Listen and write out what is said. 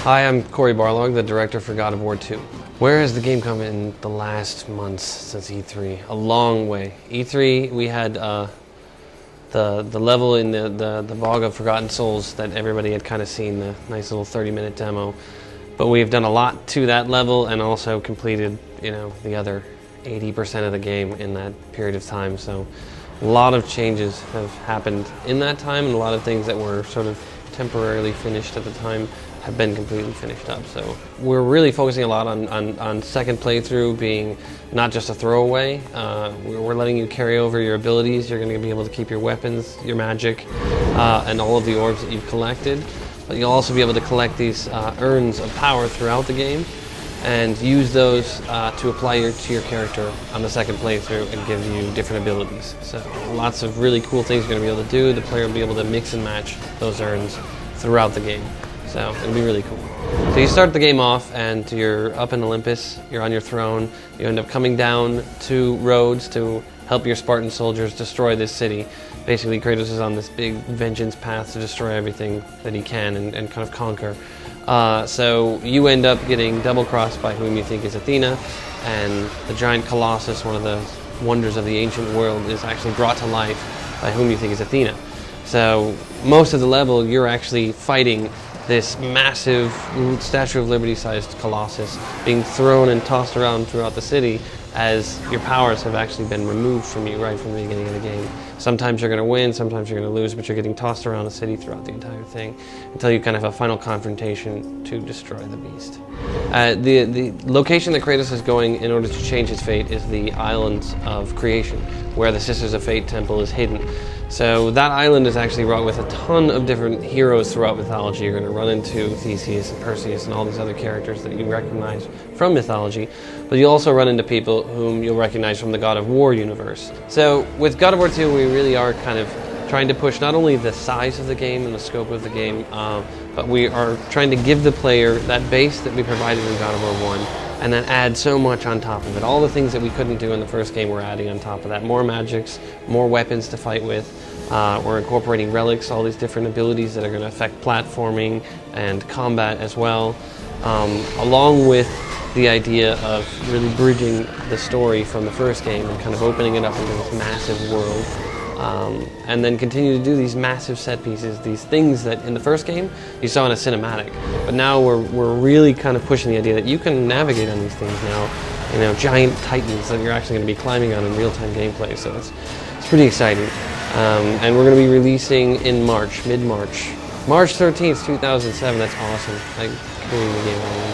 Hi, I'm Cory Barlog, the director for God of War 2. Where has the game come in the last months since E3? A long way. E3, we had the level in the Bog of Forgotten Souls that everybody had kind of seen, the nice little 30-minute demo. But we've done a lot to that level and also completed, the other 80% of the game in that period of time. So a lot of changes have happened in that time, and a lot of things that were sort of temporarily finished at the time have been completely finished up. So we're really focusing a lot on second playthrough being not just a throwaway. We're letting you carry over your abilities. You're going to be able to keep your weapons, your magic, and all of the orbs that you've collected. But you'll also be able to collect these urns of power throughout the game and use those to apply to your character on the second playthrough and give you different abilities. So lots of really cool things you're going to be able to do. The player will be able to mix and match those urns throughout the game. So it'll be really cool. So you start the game off and you're up in Olympus, you're on your throne, you end up coming down to Rhodes to help your Spartan soldiers destroy this city. Basically, Kratos is on this big vengeance path to destroy everything that he can and kind of conquer. So you end up getting double-crossed by whom you think is Athena, and the giant Colossus, one of the wonders of the ancient world, is actually brought to life by whom you think is Athena. So most of the level, you're actually fighting this massive Statue of Liberty-sized Colossus being thrown and tossed around throughout the city as your powers have actually been removed from you right from the beginning of the game. Sometimes you're going to win, sometimes you're going to lose, but you're getting tossed around the city throughout the entire thing until you kind of have a final confrontation to destroy the beast. The location that Kratos is going in order to change his fate is the Islands of Creation, where the Sisters of Fate temple is hidden. So that island is actually wrought with a ton of different heroes throughout mythology. You're going to run into Theseus and Perseus and all these other characters that you recognize from mythology, but you'll also run into people whom you'll recognize from the God of War universe. So with God of War 2, we really are kind of trying to push not only the size of the game and the scope of the game, but we are trying to give the player that base that we provided in God of War 1, and then add so much on top of it. All the things that we couldn't do in the first game, we're adding on top of that. More magics, more weapons to fight with. We're incorporating relics, all these different abilities that are going to affect platforming and combat as well, along with the idea of really bridging the story from the first game and kind of opening it up into this massive world. And then continue to do these massive set pieces, these things that in the first game you saw in a cinematic. But now we're really kind of pushing the idea that you can navigate on these things now, giant titans that you're actually going to be climbing on in real-time gameplay. So it's pretty exciting. And we're going to be releasing in March, mid-March. March 13th, 2007, that's awesome. I'm carrying the game on.